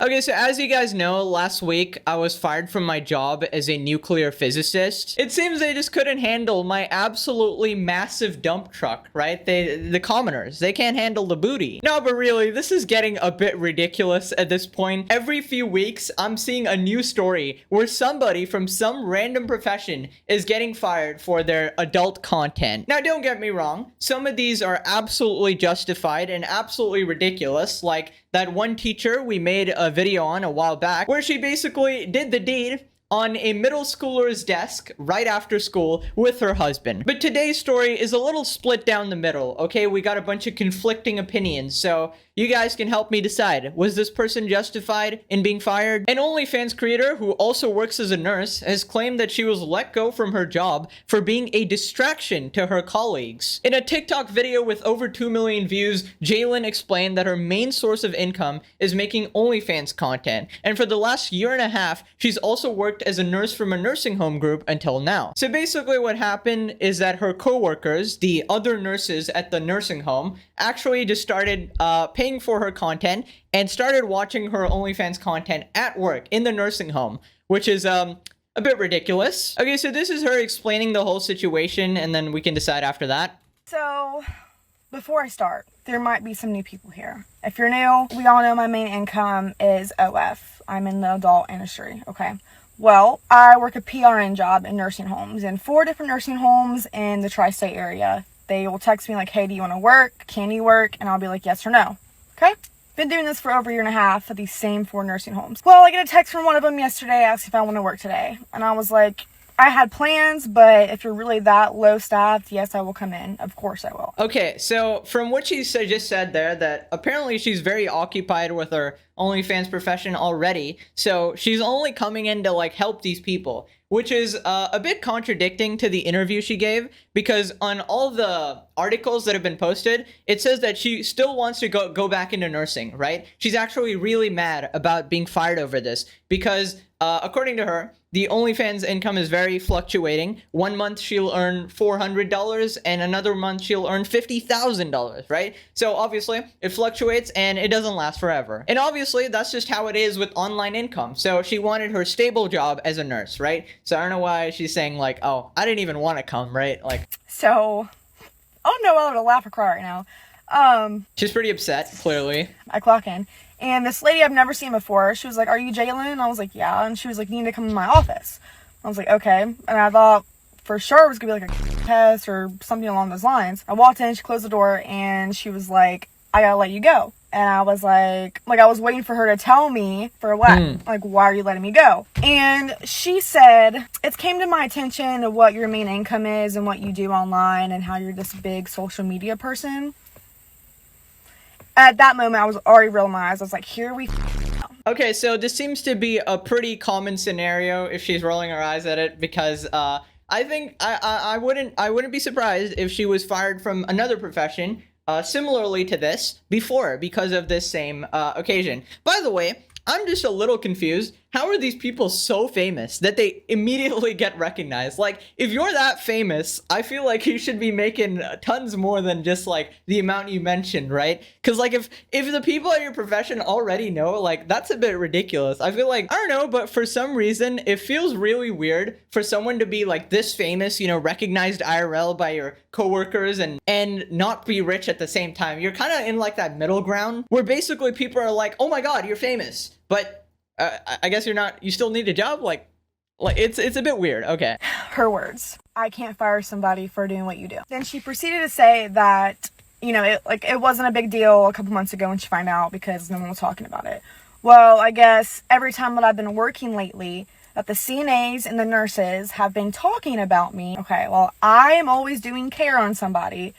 Okay, so as you guys know, last week I was fired from my job as a nuclear physicist. It seems they just couldn't handle my absolutely massive dump truck, right? The commoners, they can't handle the booty. No, but really, this is getting a bit ridiculous at this point. Every few weeks, I'm seeing a new story where somebody from some random profession is getting fired for their adult content. Now, don't get me wrong, some of these are absolutely justified and absolutely ridiculous, like that one teacher we made a video on a while back where she basically did the deed on a middle schooler's desk right after school with her husband. But today's story is a little split down the middle, okay? We got a bunch of conflicting opinions, so you guys can help me decide. Was this person justified in being fired? An OnlyFans creator who also works as a nurse has claimed that she was let go from her job for being a distraction to her colleagues. In a TikTok video with over 2 million views, Jalen explained that her main source of income is making OnlyFans content, and for the last year and a half, she's also worked as a nurse from a nursing home group until now. So basically what happened is that her co-workers, the other nurses at the nursing home, actually just started paying for her content and started watching her OnlyFans content at work in the nursing home, which is a bit ridiculous. Okay, so this is her explaining the whole situation, and then we can decide after that. So, before I start, there might be some new people here. If you're new, we all know my main income is OF. I'm in the adult industry, okay? Well, I work a PRN job in nursing homes, in 4 different nursing homes in the tri-state area. They will text me like, hey, do you want to work? Can you work? And I'll be like, yes or no. Okay? Been doing this for over a year and a half at these same 4 nursing homes. Well, I get a text from one of them yesterday asking if I want to work today. And I was like, I had plans, but if you're really that low staffed, yes, I will come in. Of course I will. Okay, so from what she just said there, that apparently she's very occupied with her OnlyFans profession already, so she's only coming in to like help these people, which is a bit contradicting to the interview she gave, because on all the articles that have been posted, it says that she still wants to go back into nursing, right? She's actually really mad about being fired over this, because according to her, the OnlyFans income is very fluctuating. One month she'll earn $400 and another month she'll earn $50,000, right? So obviously it fluctuates and it doesn't last forever. And obviously that's just how it is with online income. So she wanted her stable job as a nurse, right? So I don't know why she's saying like, oh, I didn't even want to come, right? Like, so, I don't know whether to laugh or cry right now. She's pretty upset, clearly. I clock in. And this lady I've never seen before, she was like, are you Jalen? And I was like, yeah. And she was like, you need to come in my office. I was like, okay. And I thought for sure it was going to be like a test or something along those lines. I walked in, she closed the door, and she was like, I gotta let you go. And I was like I was waiting for her to tell me for what? Like, why are you letting me go? And she said, it came to my attention of what your main income is and what you do online and how you're this big social media person. At that moment, I was already realized, I was like, here we go. Okay, so this seems to be a pretty common scenario if she's rolling her eyes at it, because I think I wouldn't be surprised if she was fired from another profession similarly to this before because of this same occasion. By the way, I'm just a little confused. How are these people so famous that they immediately get recognized? Like, if you're that famous, I feel like you should be making tons more than just like the amount you mentioned, right? Because like if the people at your profession already know, like that's a bit ridiculous. I feel like, I don't know, but for some reason it feels really weird for someone to be like this famous, you know, recognized IRL by your coworkers and not be rich at the same time. You're kind of in like that middle ground where basically people are like, oh my god, you're famous, but I guess you're not. You still need a job. Like it's a bit weird. Okay. Her words. I can't fire somebody for doing what you do. Then she proceeded to say that, you know, it wasn't a big deal a couple months ago when she found out because no one was talking about it. Well, I guess every time that I've been working lately, that the CNAs and the nurses have been talking about me. Okay, well, I am always doing care on somebody.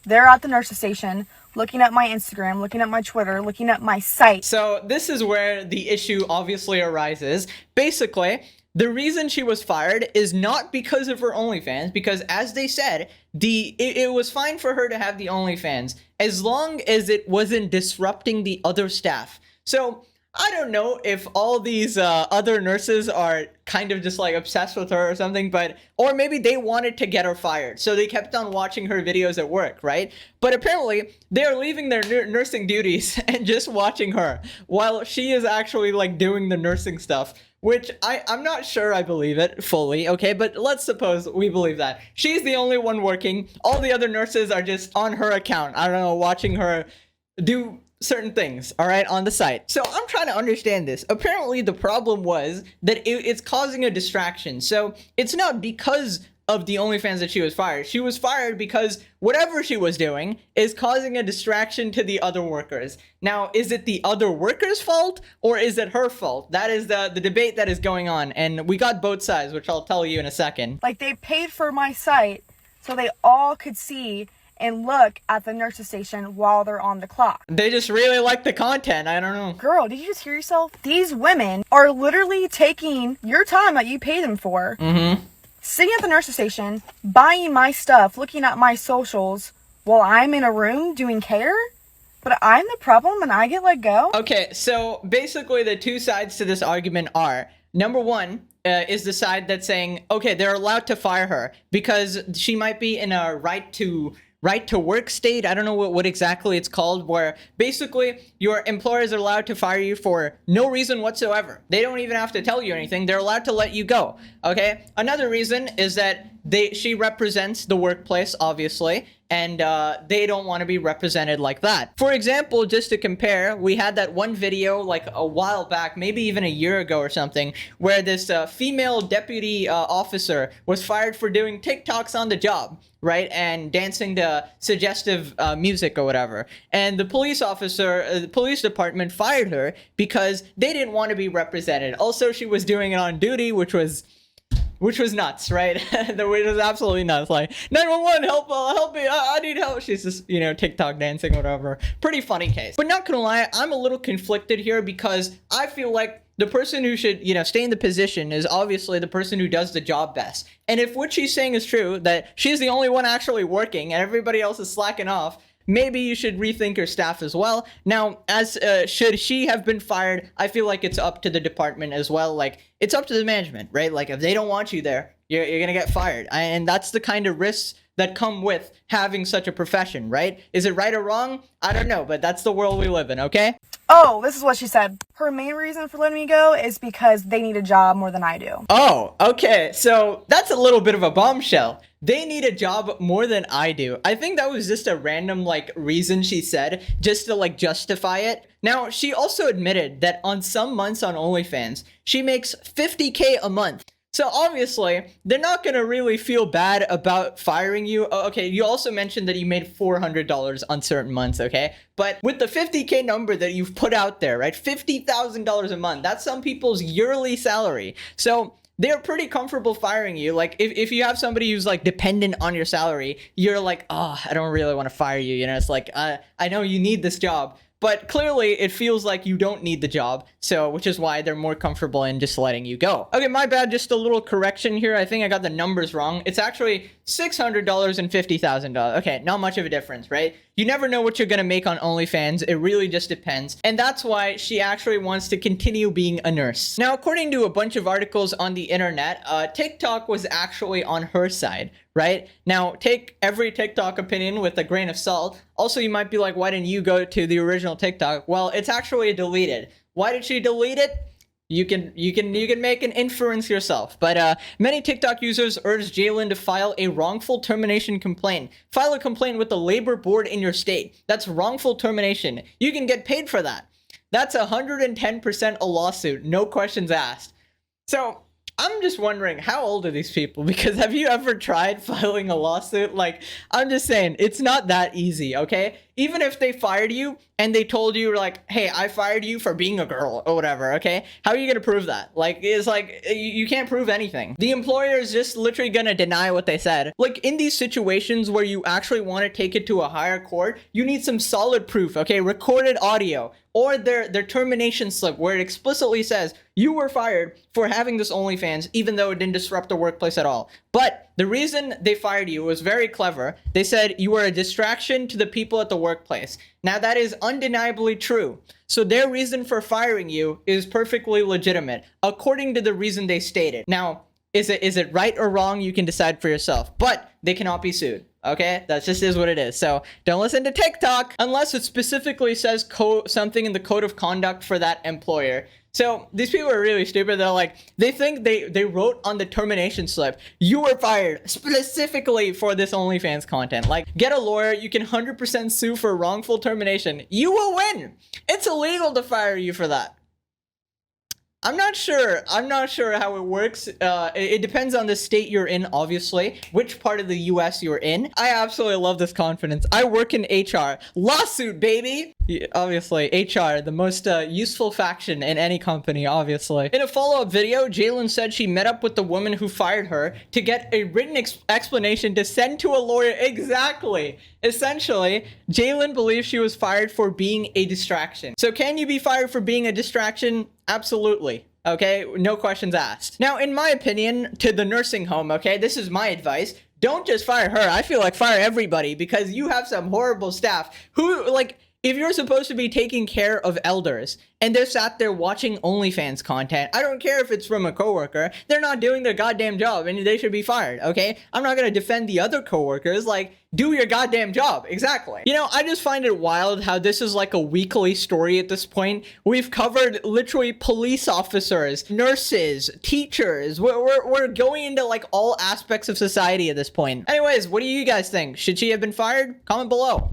They're at the nurse's station, looking at my Instagram, looking at my Twitter, looking at my site. So this is where the issue obviously arises. Basically, the reason she was fired is not because of her OnlyFans, because as they said, it was fine for her to have the OnlyFans as long as it wasn't disrupting the other staff. So I don't know if all these other nurses are kind of just like obsessed with her or something, but or maybe they wanted to get her fired, so they kept on watching her videos at work, right? But apparently they're leaving their nursing duties and just watching her while she is actually like doing the nursing stuff. Which I'm not sure I believe it fully, okay? But let's suppose we believe that. She's the only one working. All the other nurses are just on her account. I don't know, watching her do certain things, all right, on the site. So I'm trying to understand this. Apparently the problem was that it's causing a distraction. So it's not because of the OnlyFans that she was fired. She was fired because whatever she was doing is causing a distraction to the other workers. Now, is it the other workers' fault or is it her fault? That is the debate that is going on, and we got both sides, which I'll tell you in a second. Like, they paid for my site so they all could see and look at the nurse's station while they're on the clock. They just really like the content. I don't know. Girl, did you just hear yourself? These women are literally taking your time that you pay them for, sitting at the nurse's station, buying my stuff, looking at my socials while I'm in a room doing care? But I'm the problem and I get let go? Okay, so basically the two sides to this argument are, number one, is the side that's saying, okay, they're allowed to fire her because she might be in a right to work state. I don't know what exactly it's called, where basically your employers are allowed to fire you for no reason whatsoever. They don't even have to tell you anything. They're allowed to let you go. Okay. Another reason is that she represents the workplace, obviously, and they don't want to be represented like that. For example, just to compare, we had that one video like a while back, maybe even a year ago or something, where this female deputy officer was fired for doing TikToks on the job, right, and dancing to suggestive music or whatever. And the police officer, the police department fired her because they didn't want to be represented. Also, she was doing it on duty, which was nuts, right? Which was absolutely nuts. Like, 911, help me, I need help. She's just, TikTok dancing, whatever. Pretty funny case. But not gonna lie, I'm a little conflicted here because I feel like the person who should, stay in the position is obviously the person who does the job best. And if what she's saying is true, that she's the only one actually working and everybody else is slacking off, maybe you should rethink your staff as well. Now, as should she have been fired, I feel like it's up to the department as well. Like, it's up to the management, right? Like, if they don't want you there, you're gonna get fired. And that's the kind of risks that come with having such a profession, right? Is it right or wrong? I don't know, but that's the world we live in, okay? Oh, this is what she said. Her main reason for letting me go is because they need a job more than I do. Oh, okay. So that's a little bit of a bombshell. They need a job more than I do. I think that was just a random, reason she said, just to, justify it. Now, she also admitted that on some months on OnlyFans, she makes $50K a month. So obviously, they're not going to really feel bad about firing you. Okay, you also mentioned that you made $400 on certain months, okay? But with the $50K number that you've put out there, right? $50,000 a month, that's some people's yearly salary. So they're pretty comfortable firing you. Like, if you have somebody who's, dependent on your salary, you're like, oh, I don't really want to fire you. It's like, I know you need this job. But clearly, it feels like you don't need the job, so which is why they're more comfortable in just letting you go. Okay, my bad, just a little correction here. I think I got the numbers wrong. It's actually $600 and $50,000. Okay, not much of a difference, right? You never know what you're gonna make on OnlyFans. It really just depends. And that's why she actually wants to continue being a nurse. Now, according to a bunch of articles on the internet, TikTok was actually on her side, right? Now, take every TikTok opinion with a grain of salt. Also, you might be like, why didn't you go to the original TikTok? Well, it's actually deleted. Why did she delete it? You can make an inference yourself. But many TikTok users urge Jalen to file a wrongful termination complaint. File a complaint with the labor board in your state. That's wrongful termination. You can get paid for that. That's 110% a lawsuit, no questions asked. So I'm just wondering, how old are these people? Because have you ever tried filing a lawsuit? I'm just saying, it's not that easy, okay? Even if they fired you and they told you, hey, I fired you for being a girl or whatever, okay? How are you gonna prove that? You can't prove anything. The employer is just literally gonna deny what they said. In these situations where you actually want to take it to a higher court, you need some solid proof, okay? Recorded audio or their termination slip where it explicitly says you were fired for having this OnlyFans, even though it didn't disrupt the workplace at all. But the reason they fired you was very clever. They said you were a distraction to the people at the workplace. Now, that is undeniably true. So their reason for firing you is perfectly legitimate, according to the reason they stated. Now, is it right or wrong? You can decide for yourself, but they cannot be sued. Okay, that just is what it is. So don't listen to TikTok unless it specifically says something in the code of conduct for that employer. So these people are really stupid. They're like, they think they wrote on the termination slip, you were fired specifically for this OnlyFans content. Like, get a lawyer. You can 100% sue for wrongful termination. You will win. It's illegal to fire you for that. I'm not sure how it works. It depends on the state you're in, obviously, which part of the US you're in. I absolutely love this confidence. I work in HR. Lawsuit, baby! Yeah, obviously, HR, the most useful faction in any company, obviously. In a follow-up video, Jalen said she met up with the woman who fired her to get a written explanation to send to a lawyer. Exactly. Essentially, Jalen believes she was fired for being a distraction. So can you be fired for being a distraction? Absolutely. Okay, no questions asked. Now, in my opinion, to the nursing home, okay, this is my advice. Don't just fire her. I feel like fire everybody because you have some horrible staff who, like, if you're supposed to be taking care of elders and they're sat there watching OnlyFans content, I don't care if it's from a coworker, they're not doing their goddamn job and they should be fired, okay? I'm not gonna defend the other coworkers, like, do your goddamn job, exactly. You know, I just find it wild how this is like a weekly story at this point. We've covered literally police officers, nurses, teachers. We're going into like all aspects of society at this point. Anyways, what do you guys think? Should she have been fired? Comment below.